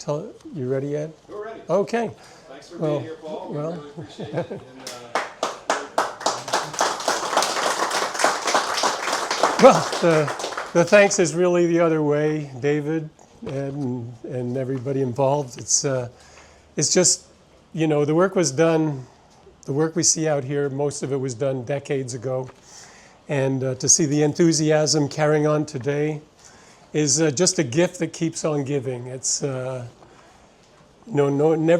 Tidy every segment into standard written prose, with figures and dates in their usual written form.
You ready, Ed? We're ready. Okay. Thanks for being here, Paul. We really appreciate it. Well, the thanks is really the other way, David, Ed, and everybody involved. It's just, you know, the work was done. The work we see out here, most of it was done decades ago, and to see the enthusiasm carrying on today is just a gift that keeps on giving. It's never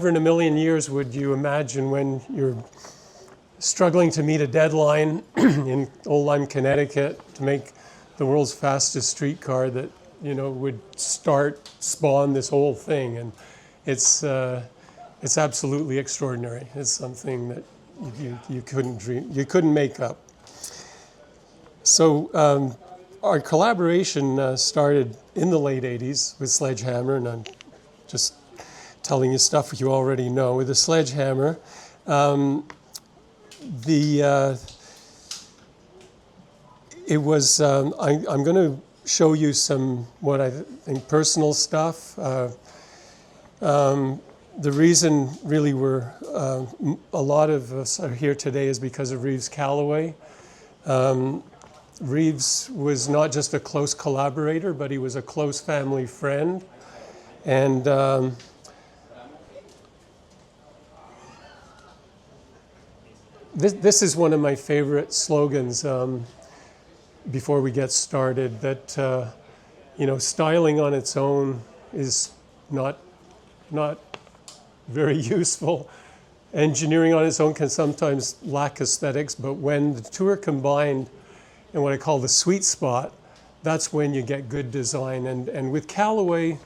in a million years would you imagine when you're struggling to meet a deadline in Old Lyme, Connecticut, to make the world's fastest streetcar that would spawn this whole thing, and it's absolutely extraordinary. It's something that you couldn't dream, you couldn't make up. So our collaboration started in the late 80s with Sledgehammer, and I'm just telling you stuff you already know. With the Sledgehammer, it was, I'm going to show you some, what I think, personal stuff. The reason really a lot of us are here today is because of Reeves Callaway. Reeves was not just a close collaborator, but he was a close family friend. And this is one of my favorite slogans before we get started, that styling on its own is not very useful. Engineering on its own can sometimes lack aesthetics, but when the two are combined in what I call the sweet spot, that's when you get good design. And with Callaway,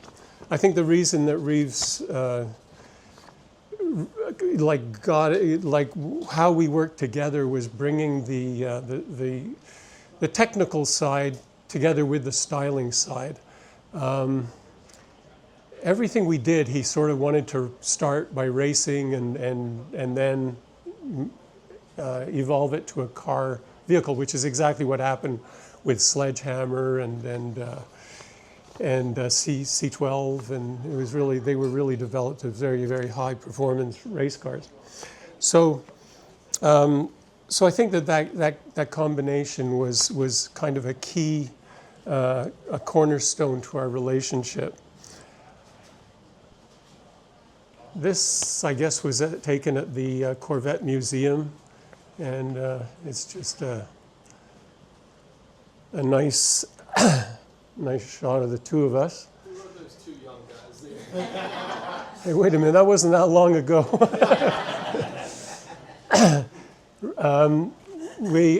I think the reason that Reeves how we worked together was bringing the technical side together with the styling side. Everything we did, he sort of wanted to start by racing and then evolve it to a car vehicle, which is exactly what happened with Sledgehammer and C12, and it was really, they were really developed as very, very high performance race cars. So I think that combination was kind of a key, a cornerstone to our relationship. This, I guess, was taken at the Corvette Museum, and it's just a nice shot of the two of us. Who were those two young guys there? Hey, wait a minute, that wasn't that long ago.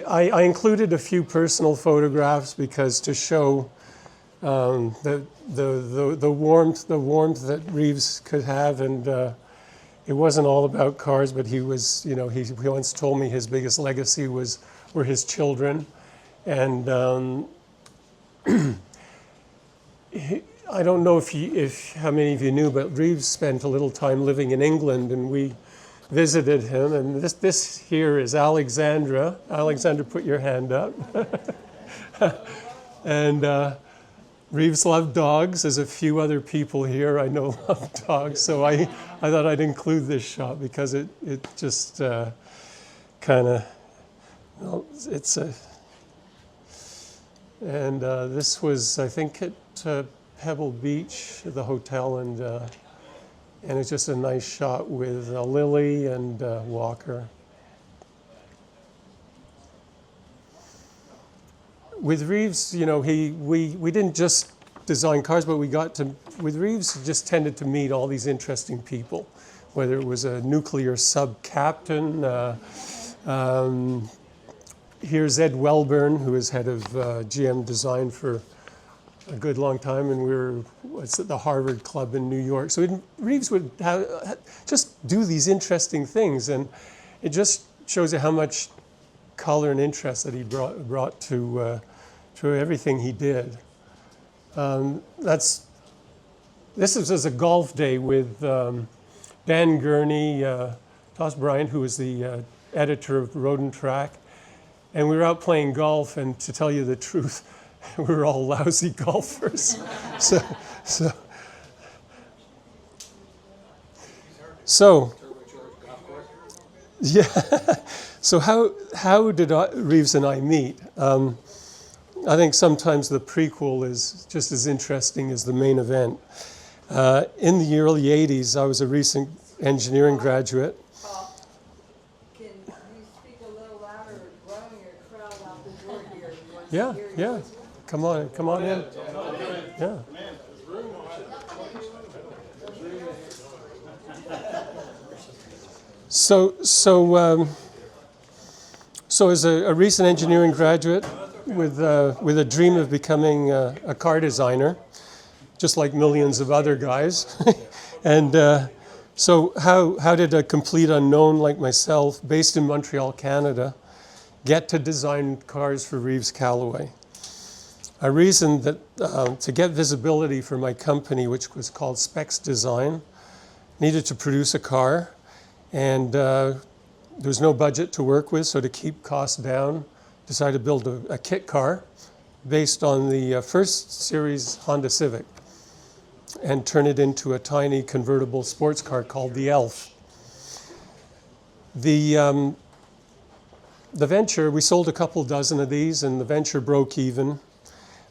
I included a few personal photographs because to show the warmth that Reeves could have, and it wasn't all about cars, but he was, he once told me his biggest legacy were his children, and I don't know if how many of you knew, but Reeves spent a little time living in England, and we visited him, and this here is Alexandra. Alexandra, put your hand up. And Reeves loved dogs, as a few other people here I know love dogs, so I thought I'd include this shot because it just kind of, it's a, and this was, I think, at Pebble Beach, the hotel, and it's just a nice shot with Lily and Walker. With Reeves, we didn't just design cars, but with Reeves, just tended to meet all these interesting people, whether it was a nuclear sub-captain. Here's Ed Welburn, who is head of GM design for a good long time, and we were at the Harvard Club in New York. So Reeves would just do these interesting things, and it just shows you how much color and interest that he brought to everything he did. This was a golf day with Dan Gurney, Toss Bryant, who was the editor of Roadtrek, and we were out playing golf, and to tell you the truth, we were all lousy golfers. So So, Turbocharged golf course. yeah. So how did Reeves and I meet? I think sometimes the prequel is just as interesting as the main event. In the early 80s, I was a recent engineering graduate. Can you speak a little louder or growing your crowd out the door here? We want to Yeah, hear your yeah. voice. Come on in. Yeah. So as a recent engineering graduate with a dream of becoming a car designer, just like millions of other guys, and so how did a complete unknown like myself, based in Montreal, Canada, get to design cars for Reeves Callaway? I reasoned that to get visibility for my company, which was called Specs Design, needed to produce a car, and there was no budget to work with, so to keep costs down, decided to build a kit car based on the first series Honda Civic and turn it into a tiny convertible sports car called the Elf. The venture, we sold a couple dozen of these, and the venture broke even.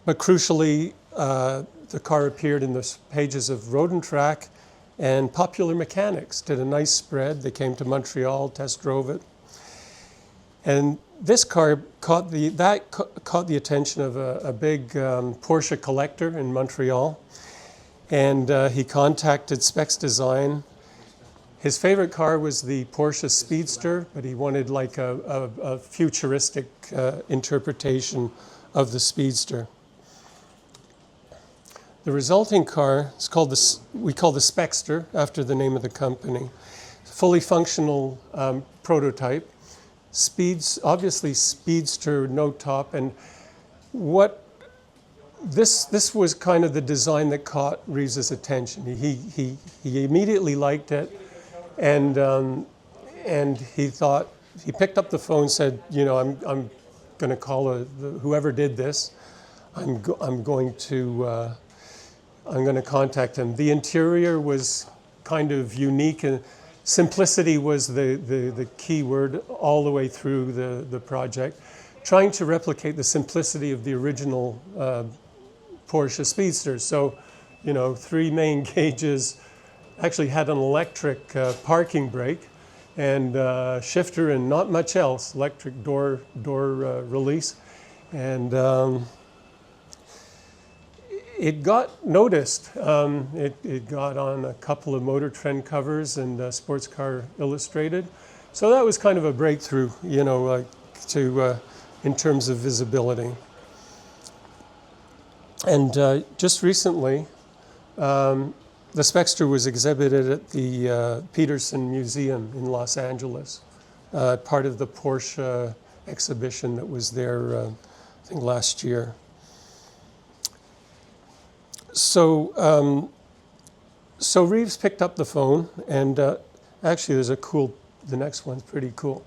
But crucially, the car appeared in the pages of Roadtrek and Popular Mechanics. Did a nice spread. They came to Montreal, test drove it. And this car caught the attention of a big Porsche collector in Montreal. And he contacted Specs Design. His favorite car was the Porsche Speedster, but he wanted like a futuristic interpretation of the Speedster. The resulting car is called we call the Specster, after the name of the company. Fully functional prototype. Obviously Speedster, no top, and this was kind of the design that caught Reeves's attention. He immediately liked it, and he thought, he picked up the phone, said, you know, I'm going to call whoever did this. I'm going to contact him. The interior was kind of unique, and simplicity was the key word all the way through the project, trying to replicate the simplicity of the original Porsche Speedster. So, you know, 3 main gauges, actually had an electric parking brake and shifter and not much else, electric door release. And it got noticed. It got on a couple of Motor Trend covers and Sports Car Illustrated. So that was kind of a breakthrough, you know, in terms of visibility. And just recently, the Specster was exhibited at the Peterson Museum in Los Angeles, part of the Porsche exhibition that was there, I think, last year. So Reeves picked up the phone, and actually the next one's pretty cool.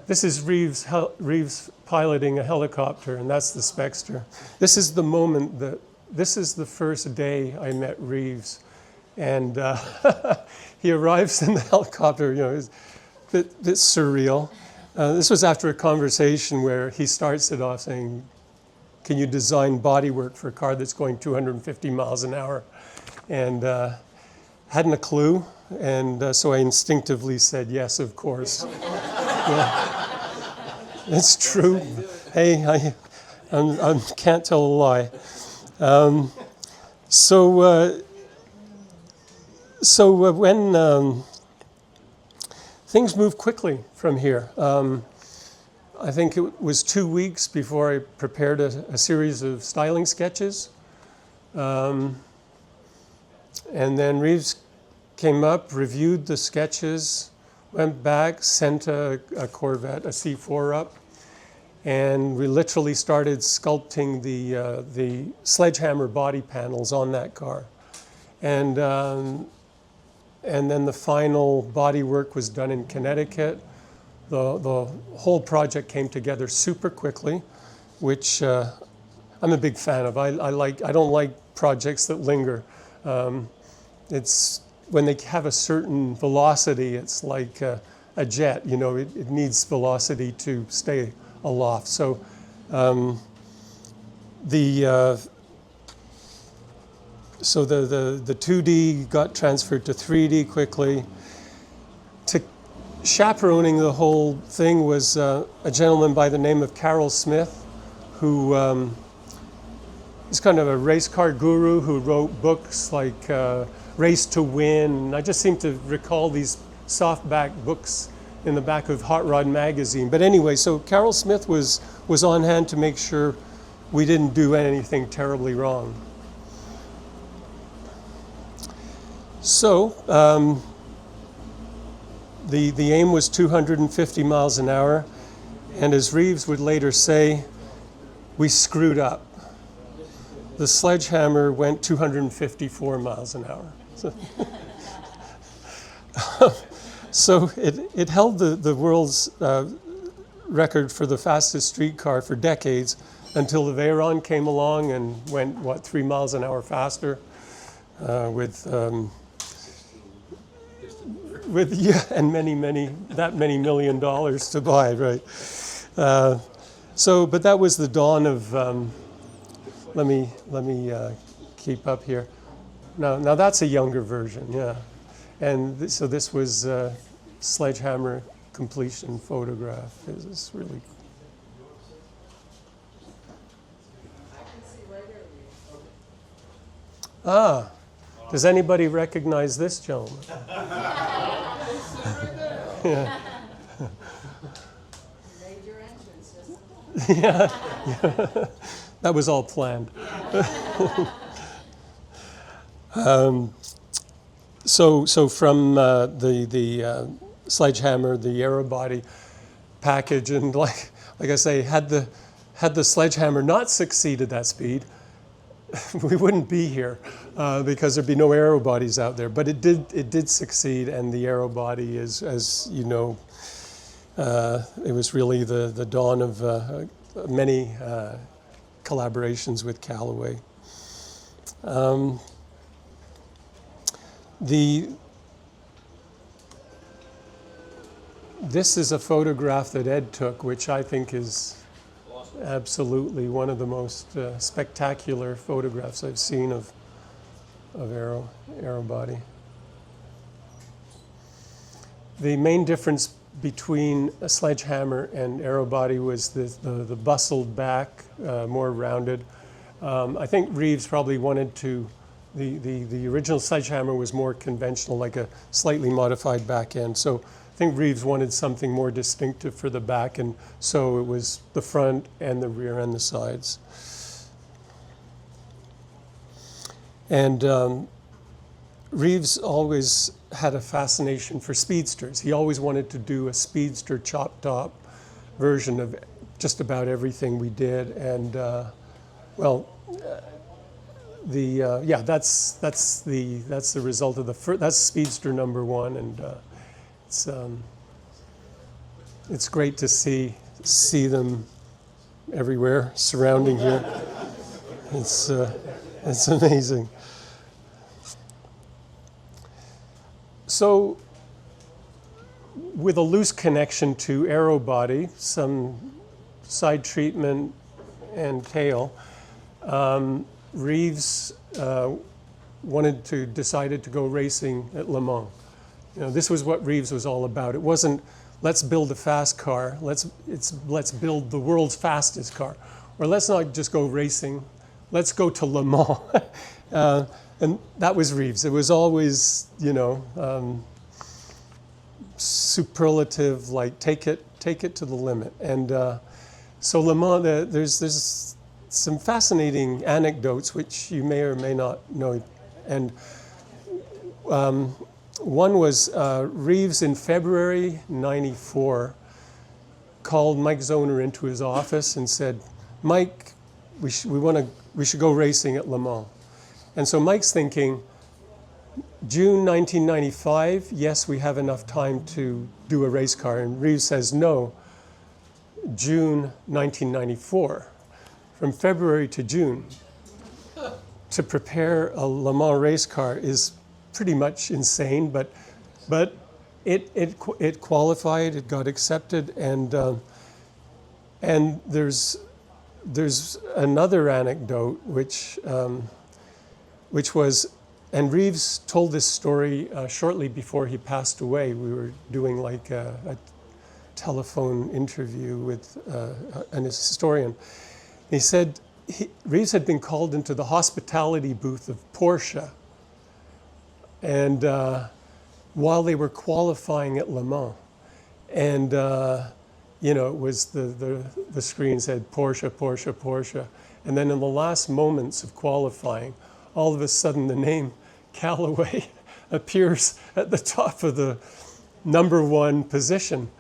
This is Reeves piloting a helicopter, and that's the Specster. This is the moment this is the first day I met Reeves, and he arrives in the helicopter, you know, it's a bit surreal. This was after a conversation where he starts it off saying, can you design bodywork for a car that's going 250 miles an hour? And hadn't a clue, and so I instinctively said, yes, of course. Yeah. It's true. Hey, I can't tell a lie. When things move quickly from here, I think it was 2 weeks before I prepared a series of styling sketches. And then Reeves came up, reviewed the sketches, went back, sent a Corvette, a C4 up, and we literally started sculpting the Sledgehammer body panels on that car. And then the final body work was done in Connecticut. The whole project came together super quickly, which I'm a big fan of. I don't like projects that linger. It's when they have a certain velocity, it's like a jet. You know, it needs velocity to stay aloft. So the 2D got transferred to 3D quickly. Chaperoning the whole thing was a gentleman by the name of Carroll Smith, who is kind of a race car guru who wrote books like Race to Win. I just seem to recall these softback books in the back of Hot Rod magazine. But anyway, so Carroll Smith was on hand to make sure we didn't do anything terribly wrong. So the aim was 250 miles an hour, and as Reeves would later say, we screwed up. The Sledgehammer went 254 miles an hour. So it held the world's record for the fastest street car for decades until the Veyron came along and went, 3 miles an hour faster with and many $1 million to buy, right? But that was the dawn of. Let me keep up here. Now that's a younger version, yeah. And so this was Sledgehammer completion photograph. It's really. Ah, does anybody recognize this gentleman? Yeah. Major entrance, isn't Yeah. That was all planned. So from the Sledgehammer, the AeroBody package, and like I say, had the Sledgehammer not succeeded that speed, we wouldn't be here because there'd be no AeroBodies out there. But it did succeed, and the AeroBody is, as you know, it was really the dawn of many collaborations with Callaway. This is a photograph that Ed took, which I think is absolutely one of the most spectacular photographs I've seen of AeroBody. The main difference between a Sledgehammer and AeroBody was the bustled back, more rounded. I think Reeves probably wanted to. The original Sledgehammer was more conventional, like a slightly modified back end. So I think Reeves wanted something more distinctive for the back, and so it was the front and the rear and the sides. And Reeves always had a fascination for speedsters. He always wanted to do a speedster chop top version of just about everything we did. And that's the result of that's speedster number one, and it's great to see them everywhere surrounding here. It's amazing. So, with a loose connection to AeroBody, some side treatment and tail, Reeves decided to go racing at Le Mans. You know, this was what Reeves was all about. It wasn't let's build a fast car. Let's build the world's fastest car, or let's not just go racing. Let's go to Le Mans. And that was Reeves. It was always, superlative, like take it to the limit. And so Le Mans, there's some fascinating anecdotes which you may or may not know. And one was Reeves in February '94 called Mike Zoner into his office and said, "Mike, we should go racing at Le Mans." And so Mike's thinking, June 1995, yes, we have enough time to do a race car. And Reeves says, no, June 1994. From February to June, to prepare a Le Mans race car is pretty much insane, but it qualified, it got accepted, and there's another anecdote which was, and Reeves told this story shortly before he passed away. We were doing like a telephone interview with an historian. He said Reeves had been called into the hospitality booth of Porsche, and while they were qualifying at Le Mans, and it was the screen said Porsche, Porsche, Porsche, and then in the last moments of qualifying, all of a sudden the name Callaway appears at the top of the #1 position.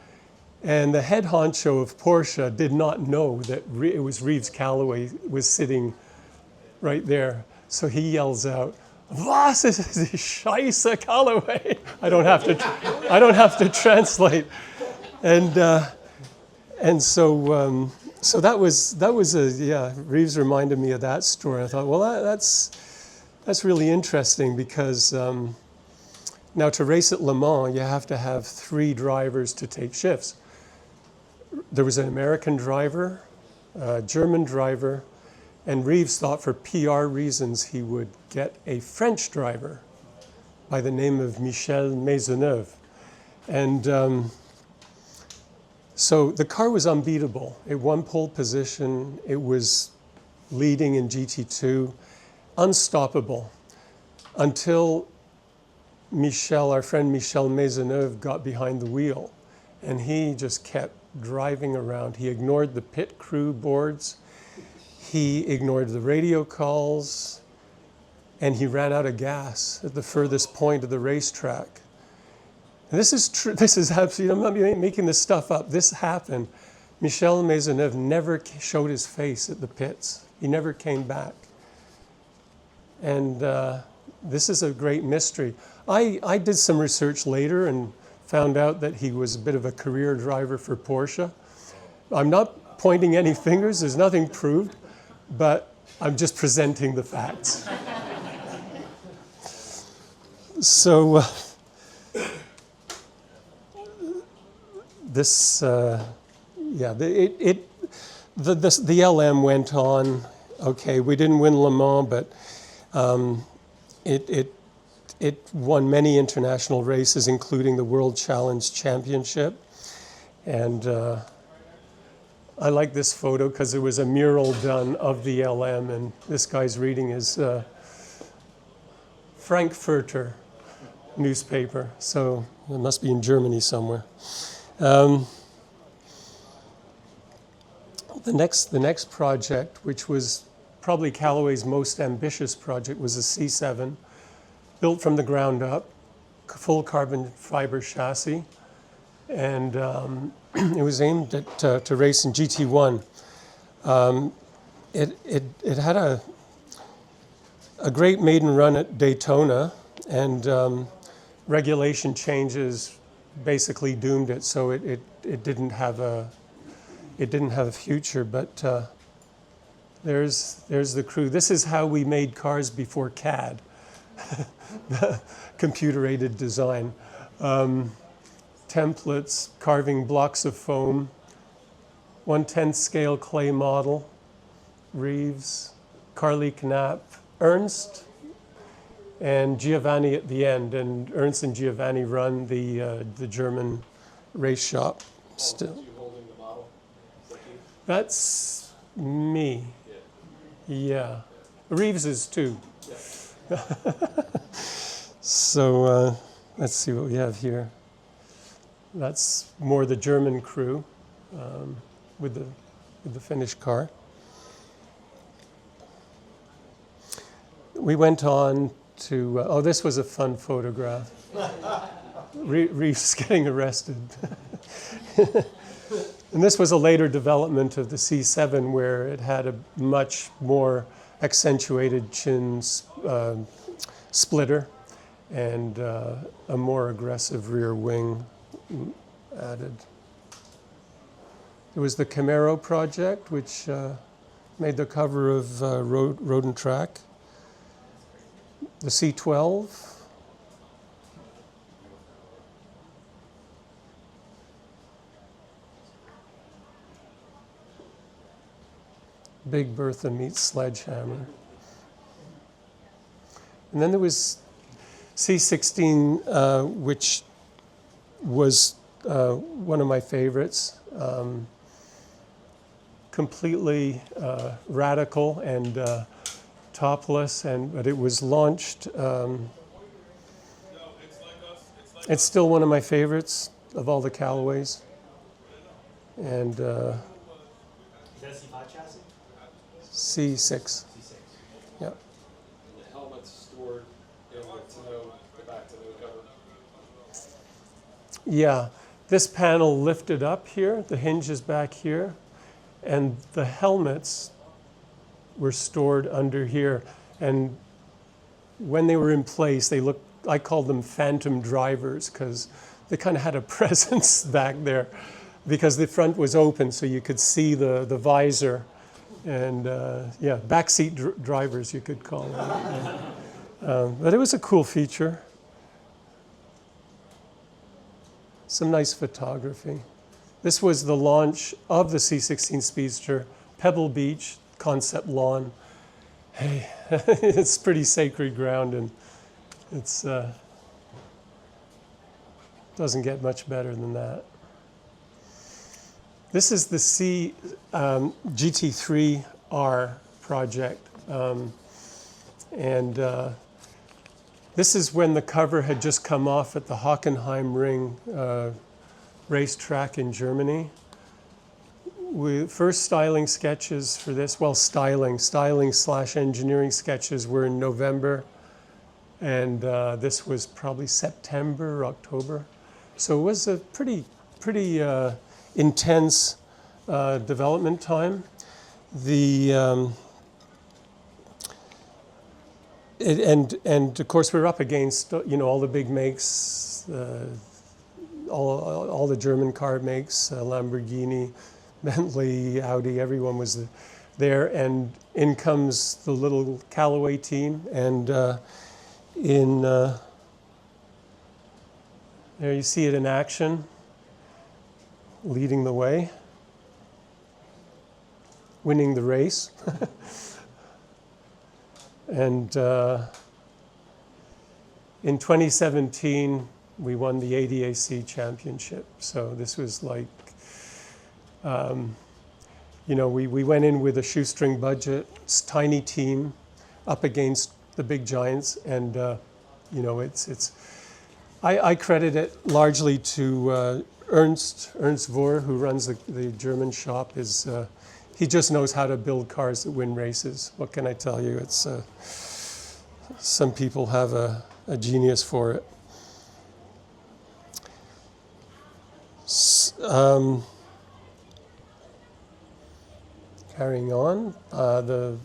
And the head honcho of Porsche did not know that it was Reeves Callaway was sitting right there. So he yells out, "Was ist die Scheiße Callaway?" I don't have to translate. And so that was Reeves reminded me of that story. I thought, well, that's really interesting because now to race at Le Mans, you have to have 3 drivers to take shifts. There was an American driver, a German driver, and Reeves thought for PR reasons he would get a French driver by the name of Michel Maisonneuve. And so the car was unbeatable. It won pole position. It was leading in GT2, unstoppable, until our friend Michel Maisonneuve got behind the wheel, and he just kept driving around. He ignored the pit crew boards, he ignored the radio calls, and he ran out of gas at the furthest point of the racetrack. And this is true. This is absolutely, I'm not making this stuff up. This happened. Michel Maisonneuve never showed his face at the pits. He never came back. And this is a great mystery. I did some research later and found out that he was a bit of a career driver for Porsche. I'm not pointing any fingers, there's nothing proved, but I'm just presenting the facts. So this, the LM went on. Okay, we didn't win Le Mans, but it won many international races, including the World Challenge Championship. And I like this photo because there was a mural done of the LM, and this guy's reading his Frankfurter newspaper. So it must be in Germany somewhere. The next project, which was probably Callaway's most ambitious project, was a C7, built from the ground up, full carbon fiber chassis, and it was aimed at to race in GT1. It had a great maiden run at Daytona, and regulation changes basically doomed it, so it didn't have a future. But there's the crew. This is how we made cars before CAD. Computer-aided design. Templates, carving blocks of foam, 1/10 scale clay model, Reeves, Carly Knapp, Ernst, and Giovanni at the end. And Ernst and Giovanni run the German race shop still. You holding the model? That's me. Yeah. Reeves is too. Yeah. So let's see what we have here. That's more the German crew with the finished car. We went on to, this was a fun photograph. Reeves getting arrested. And this was a later development of the C7 where it had a much more accentuated chin splitter and a more aggressive rear wing added. There was the Camaro project, which made the cover of Road and Track. The C12, Big Bertha meets Sledgehammer. And then there was C16, which was one of my favorites. Completely radical and topless, but it was launched. It's still one of my favorites of all the Callaways. And Is that a C5 chassis? C6. C6. Yeah. And the helmet's stored in the back to the cover. Yeah. This panel lifted up here, the hinge is back here, and the helmets were stored under here. And when they were in place, they looked, I called them phantom drivers because they kind of had a presence back there because the front was open so you could see the visor. And yeah, backseat drivers you could call them. But it was a cool feature. Some nice photography. This was the launch of the C16 Speedster, Pebble Beach, concept lawn. Hey, it's pretty sacred ground, and it's doesn't get much better than that. This is the GT3R project, and this is when the cover had just come off at the Hockenheim Ring racetrack in Germany. First styling sketches for this, well, styling/engineering sketches were in November, and this was probably September or October. So it was a pretty intense development time. And of course we're up against all the big makes, all the German car makes, Lamborghini, Bentley, Audi, everyone was there, and in comes the little Callaway team, and there you see it in action, leading the way, winning the race. And in 2017, we won the ADAC championship. So this was like, we went in with a shoestring budget, tiny team, up against the big giants, and I credit it largely to Ernst Vohr, who runs the German shop. He just knows how to build cars that win races. What can I tell you? It's some people have a genius for it. Carrying on, the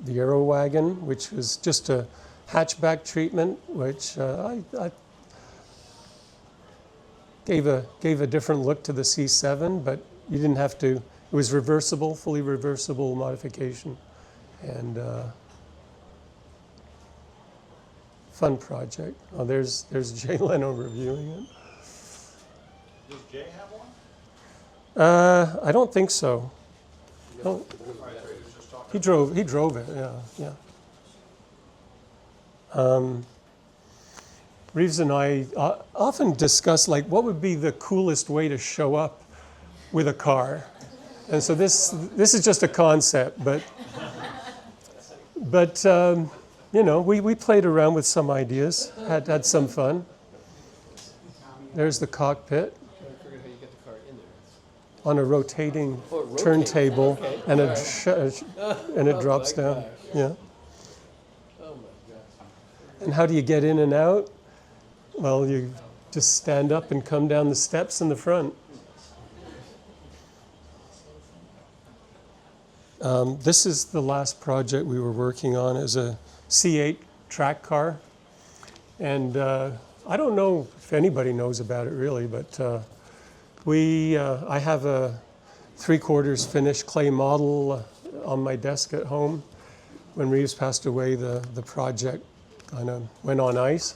Aero wagon, which was just a hatchback treatment, which I gave a different look to the C7, but you didn't have to. It was reversible, fully reversible modification, and fun project. Oh, there's Jay Leno reviewing it. Does Jay have one? I don't think so. No. He drove it. Yeah. Reeves and I often discuss what would be the coolest way to show up with a car. And so this is just a concept, but we played around with some ideas, had some fun. There's the cockpit on a rotating turntable, and it drops down. Yeah. Oh my gosh. And how do you get in and out? Well, you just stand up and come down the steps in the front. This is the last project we were working on as a C8 track car. And I don't know if anybody knows about it really, but I have a 3/4 finished clay model on my desk at home. When Reeves passed away, the project kind of went on ice.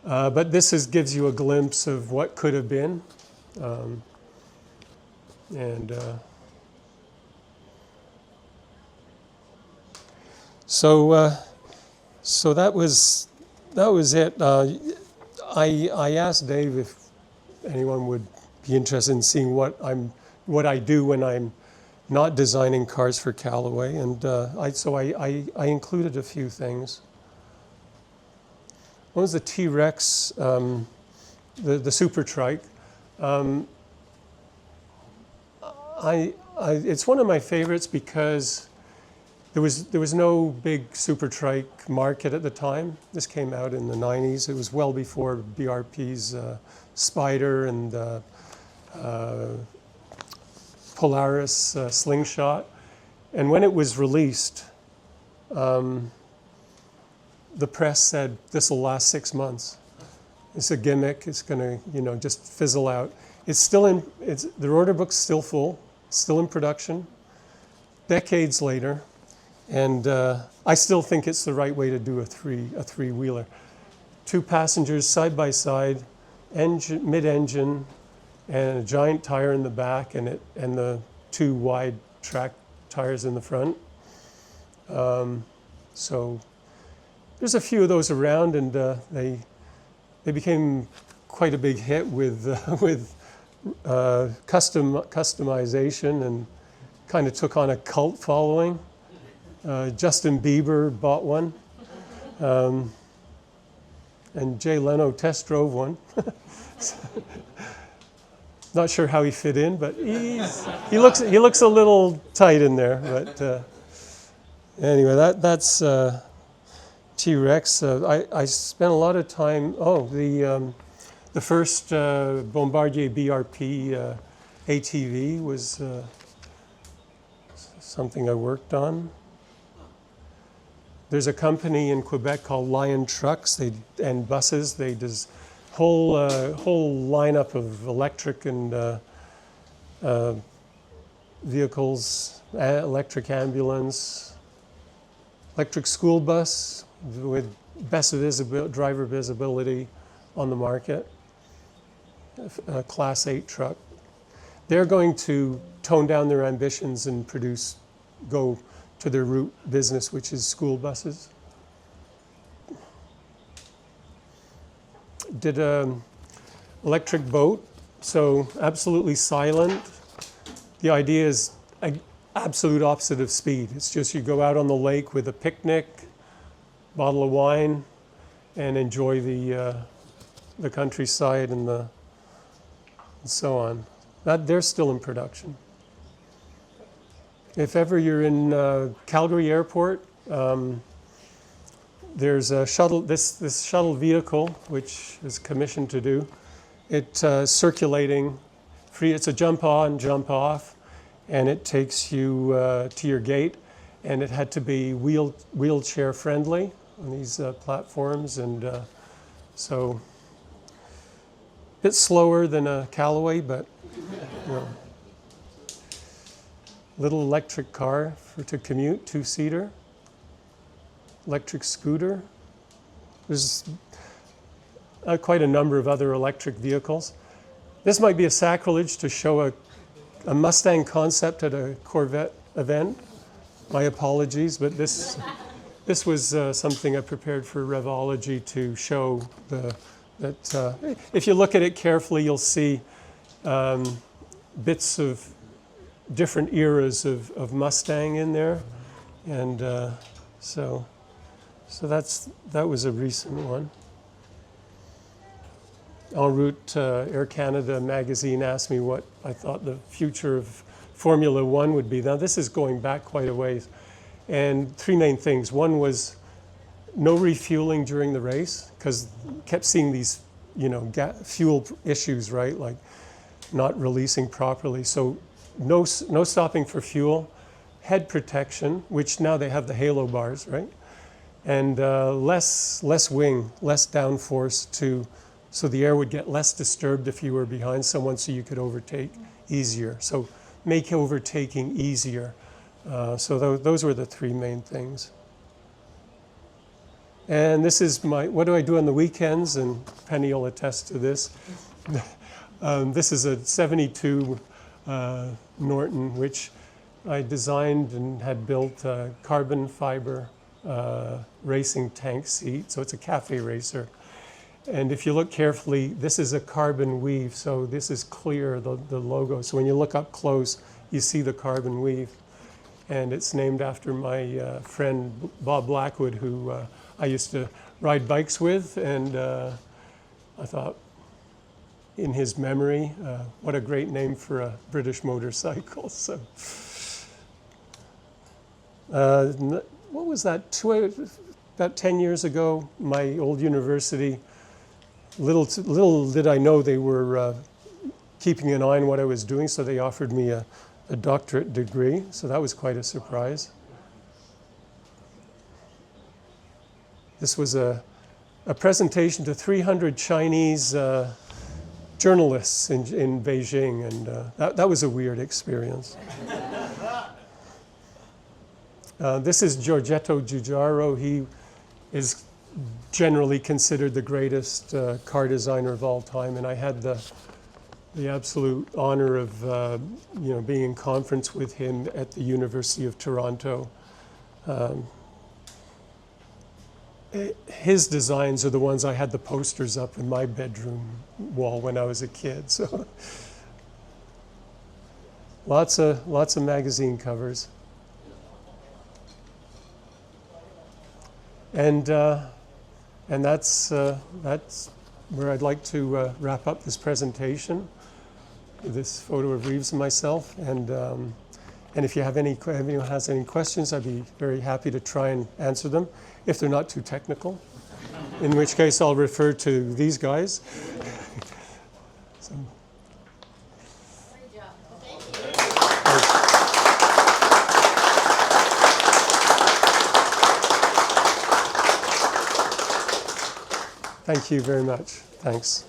But this gives you a glimpse of what could have been. So that was it. I asked Dave if anyone would be interested in seeing what I do when I'm not designing cars for Callaway, and I included a few things. One was the T-Rex, the Super Trike. It's one of my favorites because there was no big Super Trike market at the time. This came out in the 90s. It was well before BRP's Spider and Polaris Slingshot. And when it was released, the press said, this will last 6 months. It's a gimmick. It's going to, just fizzle out. It's still in, the order book's still full, still in production, decades later. And I still think it's the right way to do a three-wheeler. 2 passengers side by side, mid-engine, and a giant tire in the back, and the 2 wide track tires in the front. So there's a few of those around, and they became quite a big hit with customization, and kind of took on a cult following. Justin Bieber bought one, and Jay Leno test drove one. Not sure how he fit in, but he looks a little tight in there. But anyway, that's T-Rex. I spent a lot of time. The first Bombardier BRP ATV was something I worked on. There's a company in Quebec called Lion Trucks and buses. They just whole lineup of electric and vehicles, electric ambulance, electric school bus with best driver visibility on the market, a Class 8 truck. They're going to tone down their ambitions and go to their root business, which is school buses. Did an electric boat, so absolutely silent. The idea is an absolute opposite of speed. It's just you go out on the lake with a picnic, bottle of wine, and enjoy the countryside and so on. They're still in production. If ever you're in Calgary Airport, there's a shuttle. This shuttle vehicle, which is commissioned to do, it's circulating, free. It's a jump on, jump off, and it takes you to your gate. And it had to be wheelchair friendly on these platforms, and so a bit slower than a Callaway, but little electric car to commute, 2-seater. Electric scooter. There's quite a number of other electric vehicles. This might be a sacrilege to show a Mustang concept at a Corvette event. My apologies, but this was something I prepared for Revology to show that if you look at it carefully, you'll see bits of different eras of Mustang in there, and so that was a recent one. En route, Air Canada magazine asked me what I thought the future of Formula One would be. Now this is going back quite a ways, and 3 main things. One was no refueling during the race, because kept seeing these fuel issues, right, like not releasing properly. So no stopping for fuel, head protection, which now they have the halo bars, right? And less wing, less downforce so the air would get less disturbed if you were behind someone, so you could overtake easier. So make overtaking easier. So those were the 3 main things. And this is what do I do on the weekends? And Penny will attest to this. This is a 72 Norton, which I designed and had built carbon fiber racing tank seat. So it's a cafe racer. And if you look carefully, this is a carbon weave. So this is clear, the logo. So when you look up close, you see the carbon weave. And it's named after my friend Bob Blackwood, who I used to ride bikes with. And I thought, in his memory, what a great name for a British motorcycle. So, what was that? About 10 years ago, my old university, little did I know they were keeping an eye on what I was doing, so they offered me a doctorate degree. So that was quite a surprise. This was a presentation to 300 Chinese journalists in Beijing, and that was a weird experience. This is Giorgetto Giugiaro. He is generally considered the greatest car designer of all time, and I had the absolute honor of being in conference with him at the University of Toronto. His designs are the ones I had the posters up in my bedroom wall when I was a kid. So lots of magazine covers. And that's where I'd like to wrap up this presentation. This photo of Reeves and myself. And if you have if anyone has any questions, I'd be very happy to try and answer them, if they're not too technical, in which case I'll refer to these guys. So. Great job. Thank you. Thank you very much. Thanks.